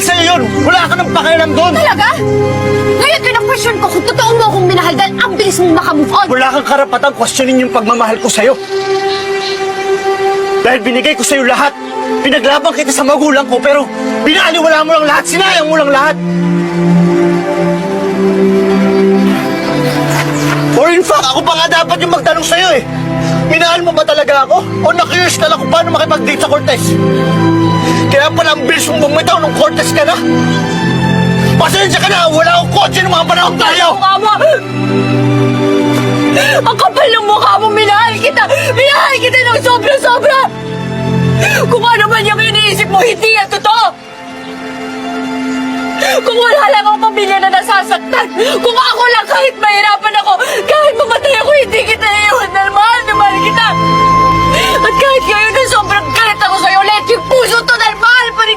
sa'yo yun! Wala ka ng pakialam doon! Talaga? Ngayon pina-question ko kung totoo mo akong minahal dahil ang bilis mong makamove on. Wala kang karapatang questionin yung pagmamahal ko sa'yo. Dahil binigay ko sa'yo lahat. Pinaglaban kita sa magulang ko, pero binaliwala mo lang lahat, sinayang mo lang lahat. Or in fact, ako pa nga dapat yung magtanong sa'yo eh. Minahal mo ba talaga ako? O na-curious ka lang kung paano makipag-date sa Cortez? Kaya pala ang bilis mong bumitaw nung Cortez ka na. Pasensya ka na, wala akong kotse ng mga panahon tayo! Mukha mo! Ang kapal ng mukha mo! Minahal kita! Minahal kita ng sobra-sobra! Kung ano man yung iniisip mo, hindi yan totoo! Kung wala lang ang pamilya na nasasaktan, kung ako lang kahit mahirapan ako, kahit mamatay ako, hindi kita iiwan dahil mahal na mahal kita! At kahit ngayon na sobrang galit ako sa'yo, let yung puso to dahil mahal pa rin